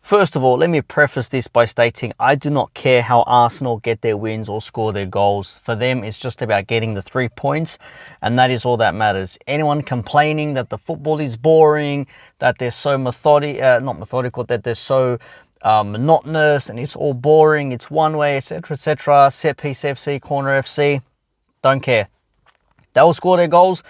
First of all, let me preface this by stating I do not care how Arsenal get their wins or score their goals. For them, it's just about getting the 3 points, and that is all that matters. Anyone complaining that the football is boring, that they're so that they're so monotonous and it's all boring, it's one way, etc., set piece FC, corner FC, don't care. They'll score their goals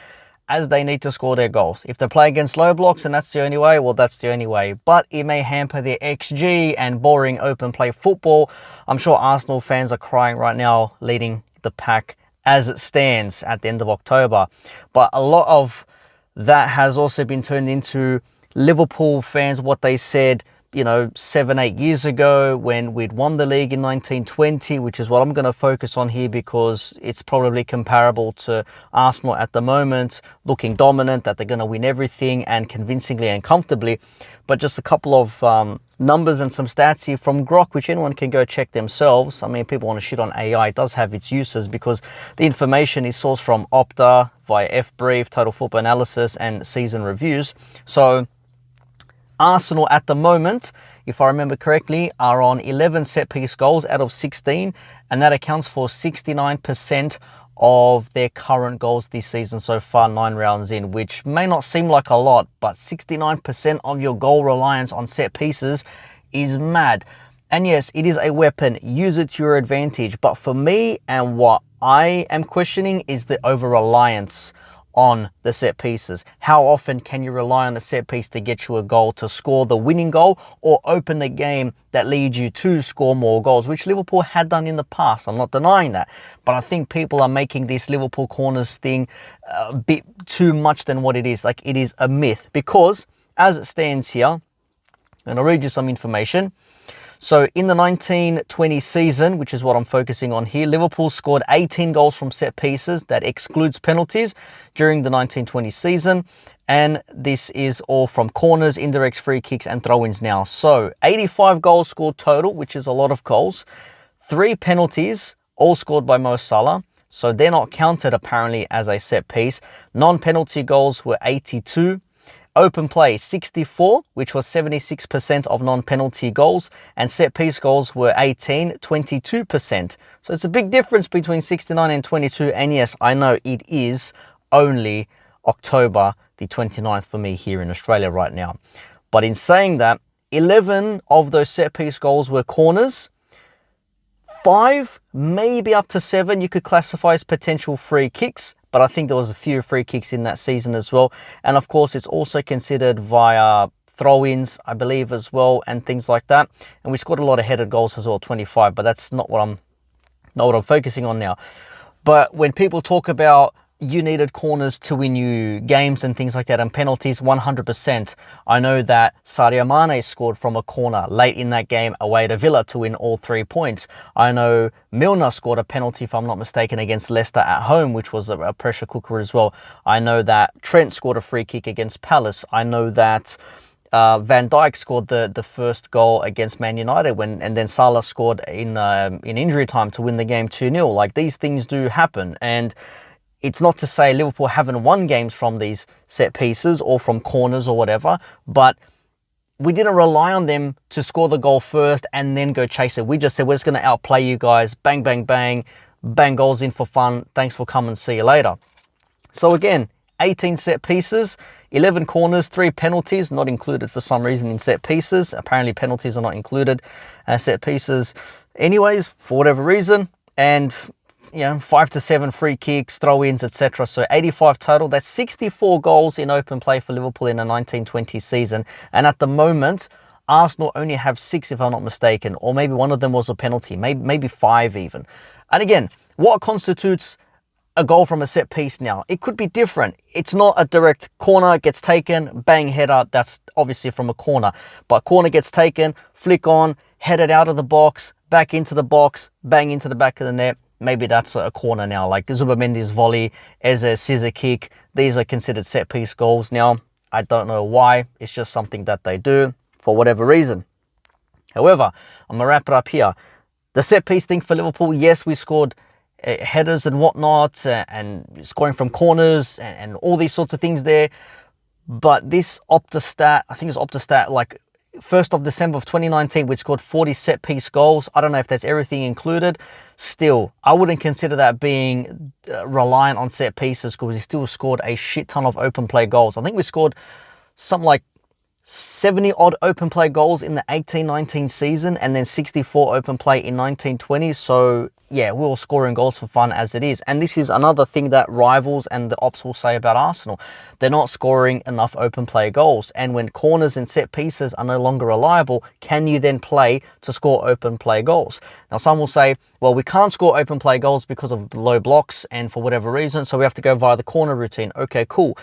as they need to score their goals. If they play against low blocks and that's the only way, well, that's the only way. But it may hamper their XG and boring open play football. I'm sure Arsenal fans are crying right now, leading the pack as it stands at the end of October. But a lot of that has also been turned into Liverpool fans, what they said, 7-8 years ago when we'd won the league in 1920, which is what I'm going to focus on here because it's probably comparable to Arsenal at the moment, looking dominant, that they're going to win everything and convincingly and comfortably. But just a couple of numbers and some stats here from Grok, which anyone can go check themselves. I mean, people want to shit on AI. It does have its uses because the information is sourced from Opta via FBrief, Total Football Analysis, and Season Reviews. So Arsenal at the moment, if I remember correctly, are on 11 set-piece goals out of 16, and that accounts for 69% of their current goals this season so far, 9 rounds in, which may not seem like a lot, but 69% of your goal reliance on set pieces is mad. And yes, it is a weapon. Use it to your advantage. But for me, and what I am questioning, is the over-reliance on the set pieces. How often can you rely on a set piece to get you a goal, to score the winning goal or open the game that leads you to score more goals, which Liverpool had done in the past. I'm not denying that. But I think people are making this Liverpool corners thing a bit too much than what it is. Like, it is a myth because as it stands here, and I'll read you some information. So in the 1920 season, which is what I'm focusing on here, Liverpool scored 18 goals from set pieces. That excludes penalties during the 1920 season. And this is all from corners, indirects, free kicks, and throw-ins now. So 85 goals scored total, which is a lot of goals. 3 penalties, all scored by Mo Salah. So they're not counted apparently as a set piece. Non-penalty goals were 82. Open play, 64, which was 76% of non-penalty goals, and set-piece goals were 18, 22%. So it's a big difference between 69 and 22, and yes, I know it is only October the 29th for me here in Australia right now. But in saying that, 11 of those set-piece goals were corners. 5, maybe up to 7, you could classify as potential free kicks. But I think there was a few free kicks in that season as well. And of course, it's also considered via throw-ins, I believe, as well, and things like that. And we scored a lot of headed goals as well, 25. But that's not what I'm focusing on now. But when people talk about you needed corners to win you games and things like that, and penalties, 100%. I know that Sadio Mane scored from a corner late in that game away to Villa to win all 3 points. I know Milner scored a penalty, if I'm not mistaken, against Leicester at home, which was a pressure cooker as well. I know that Trent scored a free kick against Palace. I know that Van Dijk scored the first goal against Man United and then Salah scored in injury time to win the game 2-0. Like, these things do happen, and it's not to say Liverpool haven't won games from these set pieces or from corners or whatever, but we didn't rely on them to score the goal first and then go chase it. We just said, we're just going to outplay you guys. Bang, bang, bang. Bang goals in for fun. Thanks for coming. See you later. So again, 18 set pieces, 11 corners, 3 penalties, not included for some reason in set pieces. Apparently penalties are not included as set pieces anyways, for whatever reason. And 5 to 7 free kicks, throw-ins, etc. So 85 total. That's 64 goals in open play for Liverpool in the 1920 season. And at the moment, Arsenal only have 6, if I'm not mistaken, or maybe one of them was a penalty, maybe 5 even. And again, what constitutes a goal from a set piece now? It could be different. It's not a direct corner, gets taken, bang, header. That's obviously from a corner. But corner gets taken, flick on, headed out of the box, back into the box, bang into the back of the net. Maybe that's a corner now, like Zubamendi's volley, Eze's scissor kick. These are considered set-piece goals now. I don't know why. It's just something that they do for whatever reason. However, I'm going to wrap it up here. The set-piece thing for Liverpool, yes, we scored headers and whatnot, and scoring from corners and all these sorts of things there. But this Opta stat, I think it's Opta stat, like, 1st of December of 2019, we scored 40 set-piece goals. I don't know if that's everything included. Still, I wouldn't consider that being reliant on set pieces, because we still scored a shit ton of open play goals. I think we scored something like 70 odd open play goals in the 18-19 season, and then 64 open play in 19-20. So yeah, we were scoring goals for fun as it is. And this is another thing that rivals and the ops will say about Arsenal. They're not scoring enough open play goals. And when corners and set pieces are no longer reliable, can you then play to score open play goals? Now, some will say, well, we can't score open play goals because of the low blocks and for whatever reason, so we have to go via the corner routine. Okay, cool.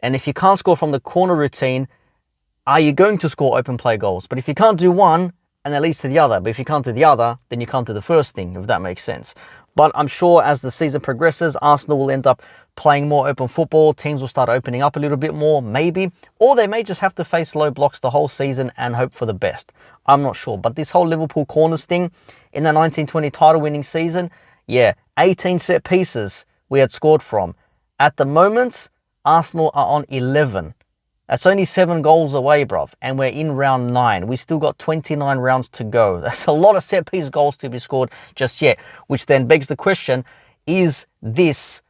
And if you can't score from the corner routine, are you going to score open play goals? But if you can't do one, and that leads to the other. But if you can't do the other, then you can't do the first thing, if that makes sense. But I'm sure as the season progresses, Arsenal will end up playing more open football. Teams will start opening up a little bit more, maybe. Or they may just have to face low blocks the whole season and hope for the best. I'm not sure. But this whole Liverpool corners thing in the 1920 title-winning season, yeah, 18 set pieces we had scored from. At the moment, Arsenal are on 11. That's only 7 goals away, bruv, and we're in round 9. We still got 29 rounds to go. That's a lot of set-piece goals to be scored just yet, which then begs the question, is this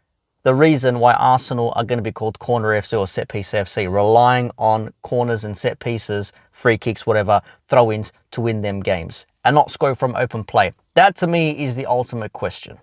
the reason why Arsenal are going to be called Corner FC or Set-Piece FC, relying on corners and set pieces, free kicks, whatever, throw-ins to win them games, and not score from open play? That, to me, is the ultimate question.